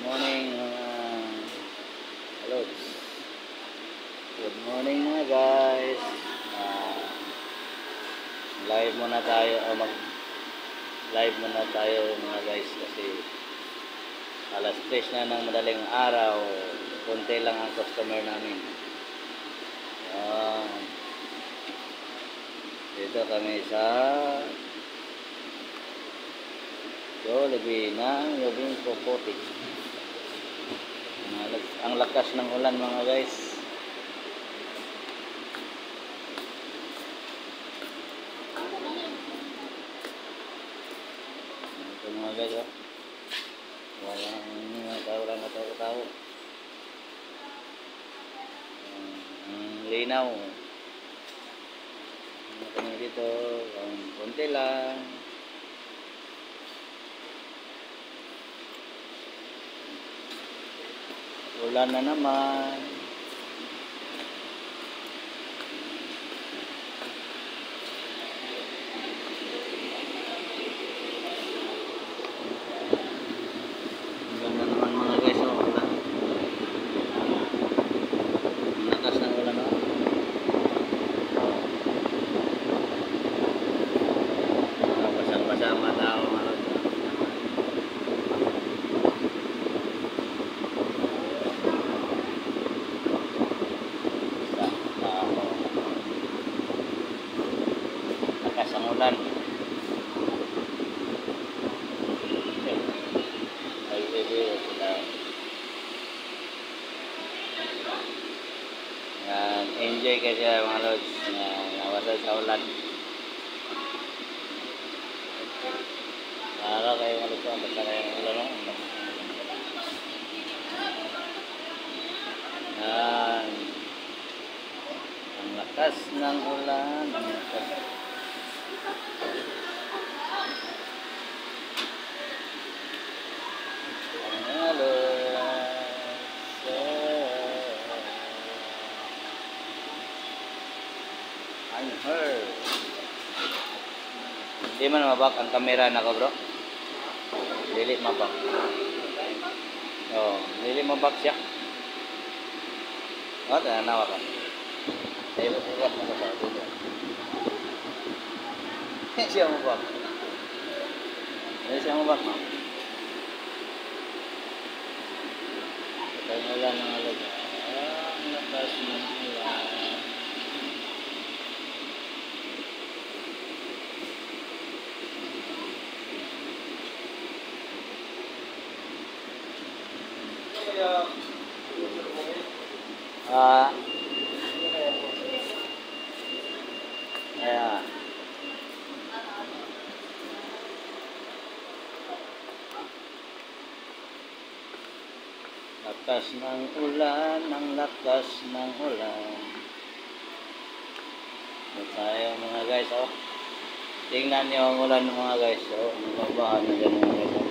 Morning hello. Good morning mga guys. Live muna tayo o mag live muna tayo mga guys kasi alas 3 na ng madaling araw. Konti lang ang customer namin. Yan. Dito kami sa Jollibee ng Yobing Popotik. Ang lakas ng ulan mga guys. Ito mga guys oh. Walang tao. Linaw. Kami dito, konti lang. Ulan na naman. Ganda naman mga guys oh. Ulan. Ang lakas ng ulan oh. Basang-basa ang mga tao mga guys. Lakas ang ulan. Enjoy kasi mga lods na nawasa sa ulan. Para kayo mga lods, basta kayo ng ulan. Yan. Ang lakas ng ulan. Ang lakas. I'm her. Di man mabak ang kamera na ko bro. Dili mabak. Oh, dili mabak siya. Oh, tanawa ka. Tayo ugat mo sa dito. Siya mabak. Siya mabak mo. Tayo lang ng alaga. Ang lakas ng ulan. Kaya lakas ng ulan, ang lakas ng ulan. Ito tayo mga guys oh. Tingnan niyo ang ulan mga guys oh. Mababahan na dyan mga guys oh.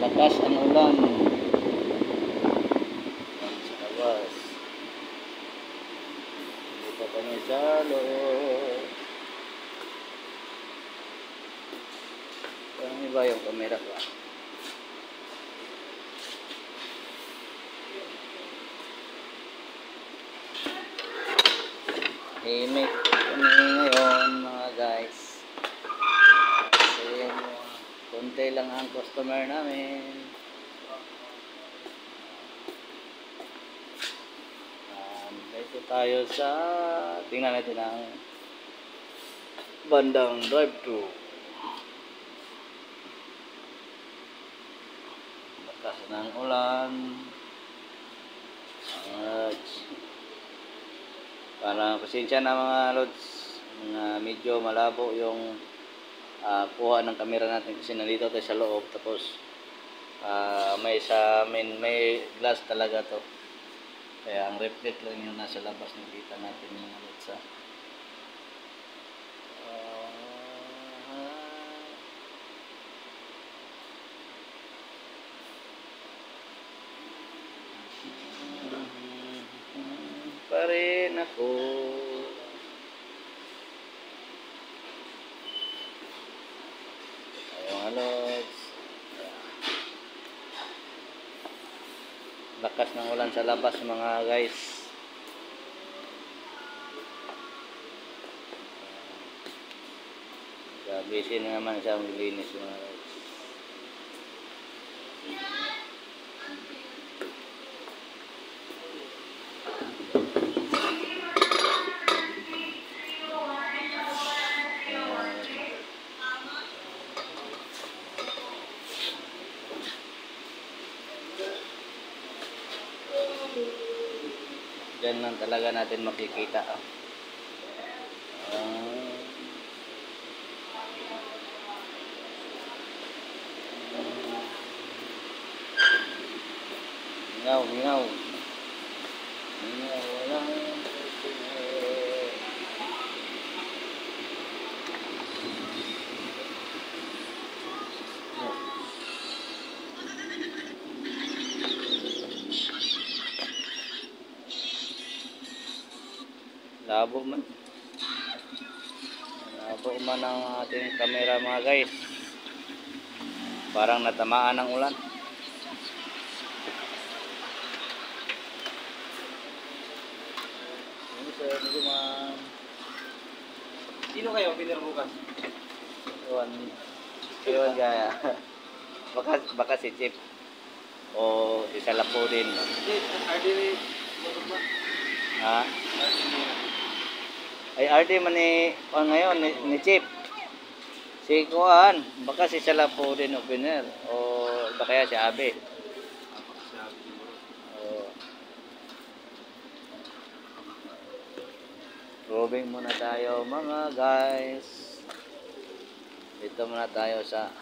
Lakas ang ulan sa labas. Dito kami sa loob. Kami ba yung camera ko? Himik kami ngayon mga guys. Kasi konti lang ang customer namin. Dito tayo sa tingnan natin ang bandang drive-thru. Lakas ng ulan. Parang pasensya na mga lods, medyo malabo yung kuha ng camera natin kasi nandito tayo sa loob, tapos may glass talaga to, kaya ang reflect lang yung nasa labas, nakita natin mga lods ha. pa rin ako. Ayun nga Lods. Lakas ng ulan sa labas mga guys. Busy na naman siya maglinis mga guys. Diyan lang talaga natin makikita. Ngaw, ngaw. Ngaw, walang labo man. Labo man ang ating camera mga guys. Parang natamaan ng ulan. Sino kayo pinarbukas? Iwan kaya. Baka si Chip o si Salapo din. RD Ha? Ay RD man ni ngayon ni Chip. Si Kuan, baka si Salapo din opener o baka kaya si Abe. Roving muna tayo mga guys. Dito muna tayo sa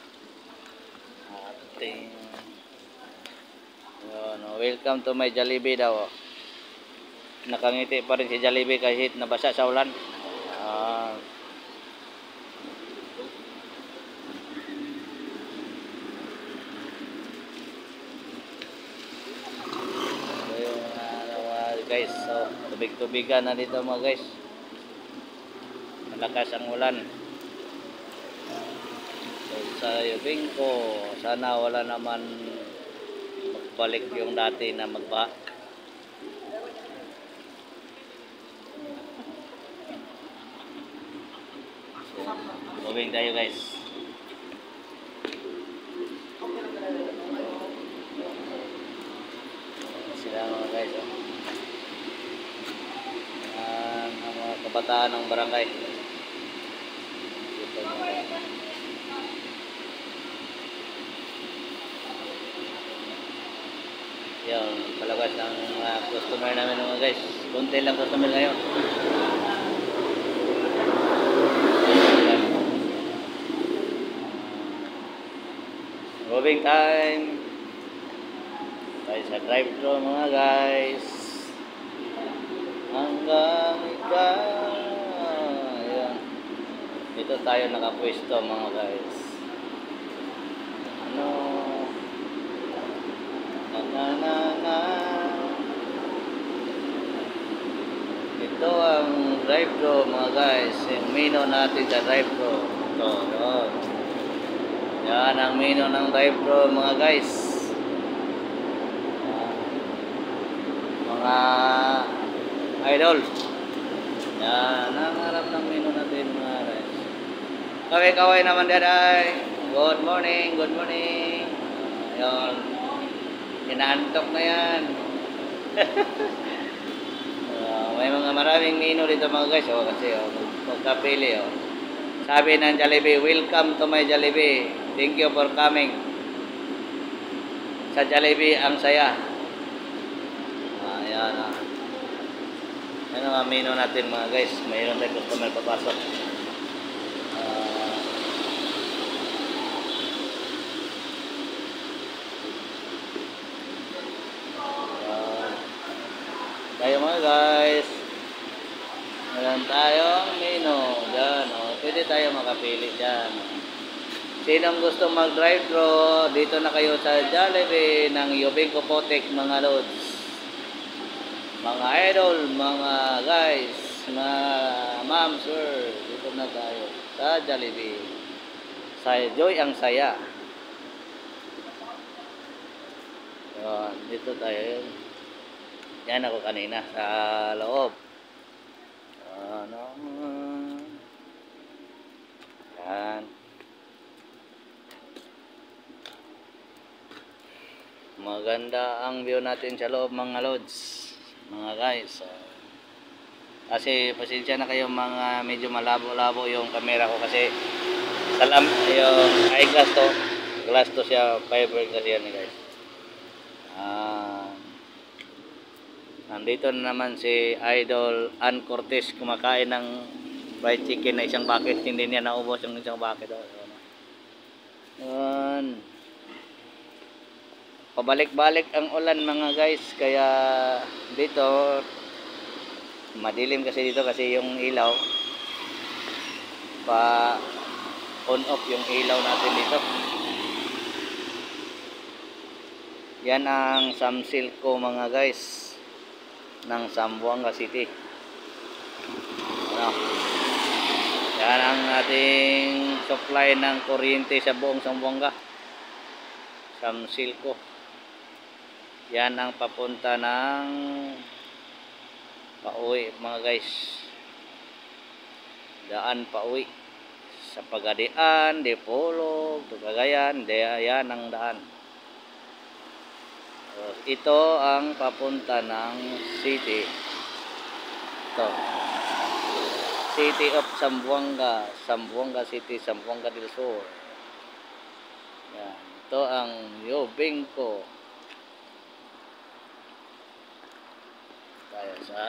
ating welcome to my Jollibee daw. Nakangiti pa rin si Jollibee kahit nabasa sa ulan. Guys, so tubig-tubigan na dito mga guys. Malakas ang ulan. So, sa yubing ko, sana wala naman magbalik yung dati na magbaha. So, moving tayo guys. Sila mga guys. Ang mga kabataan ng barangay. Yan, palabas ng mga customer namin mga guys. Kunti lang customer ngayon. Moving time. Tayo sa drive-thru mga guys. Hanggang ayan. Dito tayo nakapwesto mga guys. Ito ang drive-thru mga guys. Yung menu natin sa drive-thru. Ito, yun. Yan ang menu ng drive-thru mga guys. Mga idol. Yan ang harap ng menu natin mga guys. Kaway-kaway naman daday. Good morning, good morning. Ayun. Inaantok na yan. May mga maraming menu dito mga guys. Kasi magkapili. Sabi ng Jollibee, welcome to my Jollibee. Thank you for coming. Sa Jollibee ang saya. Ayan. Yan ang menu natin mga guys. Mayroon tayong customer papasok. Tayo mga guys. Meron tayong menu. Diyan. Pwede tayo makapili dyan. Sinong gusto mag-drive-thru, dito na kayo sa Jollibee ng Yubing Kopotek mga lods. Mga idol, mga guys, mga ma'am, sir, dito na tayo sa Jollibee. Sa Joy ang Saya. Yun, dito tayo. Yan ako kanina sa loob. Ano? Yan. Maganda ang view natin sa loob mga lods. Mga guys. Kasi pasensya na kayo mga medyo malabo-labo yung camera ko kasi yung eyeglass to. Glass to siya, fiber kasi yan guys. Nandito na naman si Idol Ann Cortez kumakain ng fried chicken na isang bucket. Hindi niya naubos yung isang bucket. Yun. Pabalik-balik ang ulan mga guys. Kaya dito madilim kasi dito kasi yung ilaw pa on off yung ilaw natin dito. Yan ang Samsilco mga guys ng Zamboanga City. Ano? Yan ang ating supply ng kuryente sa buong Zamboanga. Samsilco. Yan ang papunta ng pauwi mga guys. Daan pauwi sa Pagadian, Dipolog, Cagayan, yan ang daan. Ito ang papunta ng city. Ito. City of Zamboanga, Zamboanga City, Zamboanga del Sur. Yan. Ito ang Yobengko. Tayo sa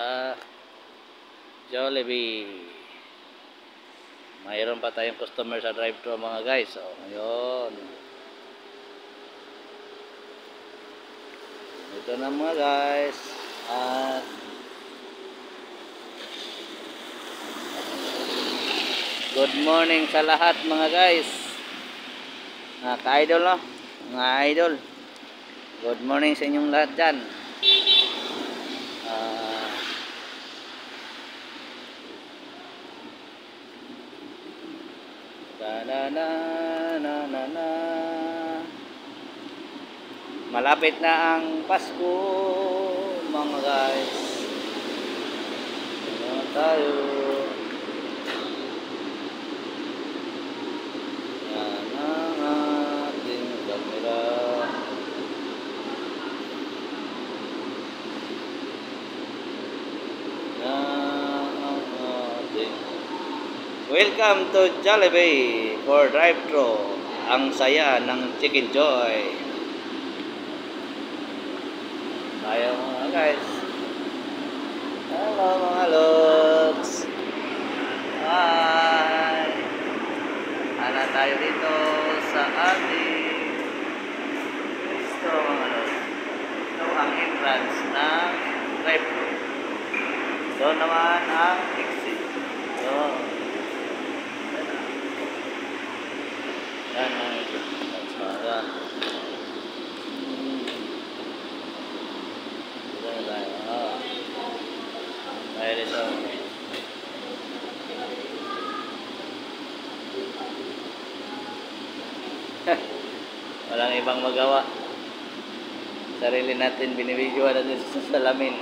Jollibee. Mayroon pa tayong customer sa drive-thru mga guys. So, ngayon. Ito na mga guys. At good morning sa lahat mga guys. Mga ka-idol no? Mga idol. Good morning sa inyong lahat dyan. Malapit na ang Pasko mga guys. Ano tayo? Yan ang ating camera. Welcome to Jollibee for drive-thru. Ang saya ng Chicken Joy. Tayo mga guys. Hello mga lods. Hi. Ana tayo dito sa ating gusto mga lods. Ito ang entrance ng drive-thru. Ito naman ang exit. So, yan ang exit. Yan. Tayo dito. Walang ibang magawa. Sarili natin binibidyoan natin sa salamin.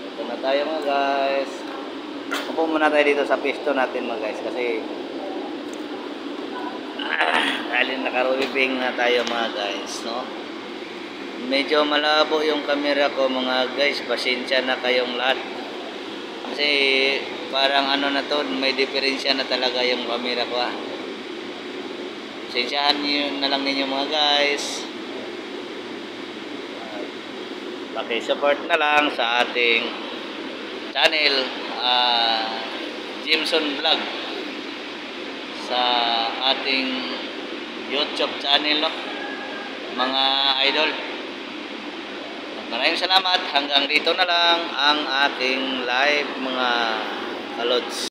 Ito na tayo mga guys. Upo muna tayo dito sa pisto natin mga guys kasi dahil nakarubibing na tayo mga guys, no? Medyo malabo yung camera ko mga guys, pasensya na kayong lahat kasi parang ano na to, may diferensya na talaga yung camera ko pasensyaan nyo na lang ninyo mga guys. Paki-support na lang sa ating channel Jimson Vlog sa ating YouTube channel no? Mga idol. Maraming salamat. Hanggang dito na lang ang ating live mga kalods.